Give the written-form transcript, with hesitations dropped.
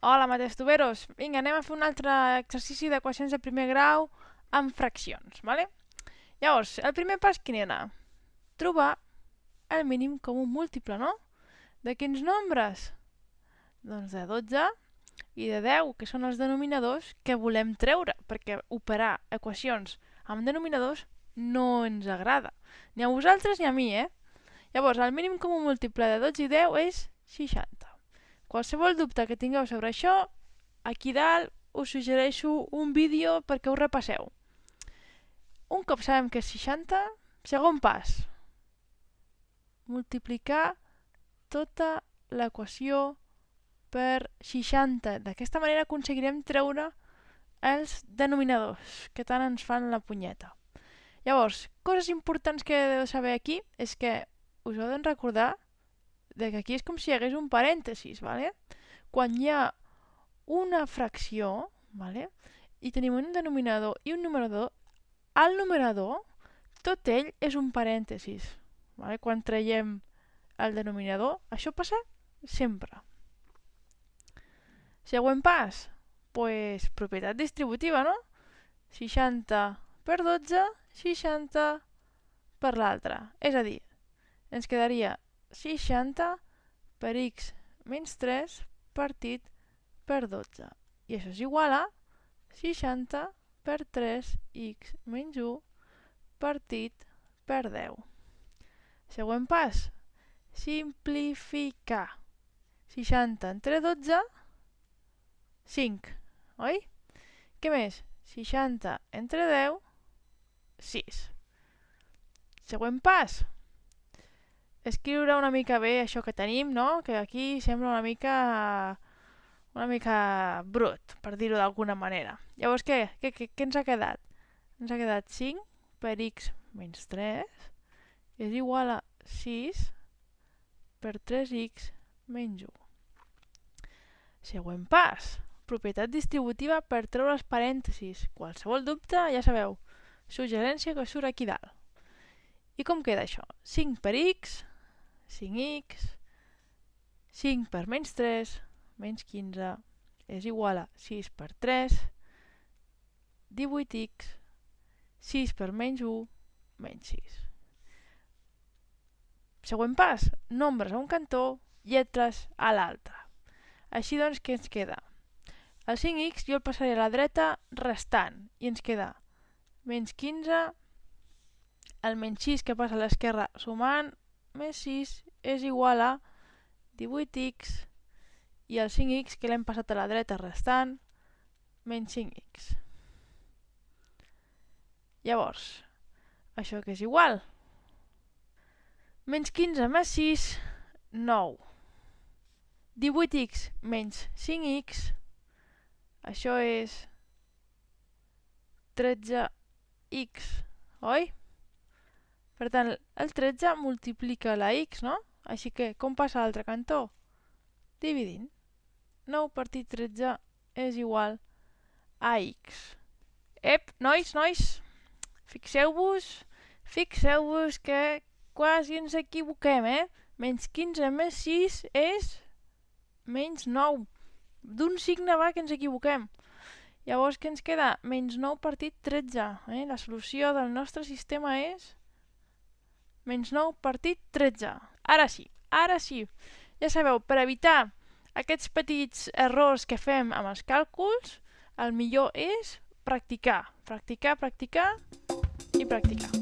Hola, matestuberos! Vinga, anem a fer un altre exercici d'equacions de primer grau amb fraccions, ¿vale? Llavors, el primer pas quin era? Trobar el mínim comú múltiple, no? De quins nombres? Doncs de 12 i de 10, que són els denominadors que volem treure, perquè operar equacions amb denominadors no ens agrada. Ni a vosaltres ni a mi, eh? Llavors, el mínim comú múltiple de 12 i 10 és 60. Qualsevol dubte que tingueu sobre això, aquí dalt us suggereixo un vídeo perquè ho repasseu. Un cop sabem que és 60, segon pas. Multiplicar tota l'equació per 60. D'aquesta manera aconseguirem treure els denominadors, que tant ens fan la punyeta. Llavors, coses importants que heu de saber aquí és que us heu de recordar que aquí és com si hi hagués un parèntesis, ¿vale? Quan hi ha una fracció, ¿vale? I tenim un denominador i un numerador, al numerador tot ell és un parèntesis, ¿vale? Quan traiem el denominador, això passa sempre. Següent pas, pues propietat distributiva, no? 60 per 12, 60 per l'altre. És a dir, ens quedaria 60 per x menys 3 partit per 12. I això és igual a 60 per 3x menys 1 partit per 10. Següent pas, simplificar. 60 entre 12, 5, oi? Què més? 60 entre 10, 6. Següent pas, escriure una mica bé això que tenim, no? Que aquí sembla una mica brut, per dir-ho d'alguna manera. Llavors, què ens ha quedat? Ens ha quedat 5 per x menys 3 és igual a 6 per 3x menys 1. Següent pas, propietat distributiva per treure els parèntesis. Qualsevol dubte, ja sabeu, suggerència que surt aquí dalt. I com queda això? 5 per x, 5x, 5 per menys 3, menys 15, és igual a 6 per 3, 18x, 6 per menys 1, menys 6. Següent pas, nombres a un cantó, lletres a l'altre. Així doncs, què ens queda? El 5x jo el passaré a la dreta restant, i ens queda menys 15, el menys 6 que passa a l'esquerra sumant, més 6 és igual a 18x i el 5x que l'hem passat a la dreta restant, menys 5x. Llavors, això que és igual? Menys 15 més 6, 9. 18x menys 5x, això és 13x, oi? Per tant, el 13 multiplica la x, no? Així que, com passa a l'altre cantó? Dividint. 9 partit 13 és igual a x. Ep, nois, fixeu-vos que quasi ens equivoquem, eh? Menys 15 més 6 és menys 9. D'un signe va que ens equivoquem. Llavors, què ens queda? Menys 9 partit 13. La solució del nostre sistema és menys 9 partit 13. Ara sí. Ja sabeu, per evitar aquests petits errors que fem amb els càlculs, el millor és practicar i practicar.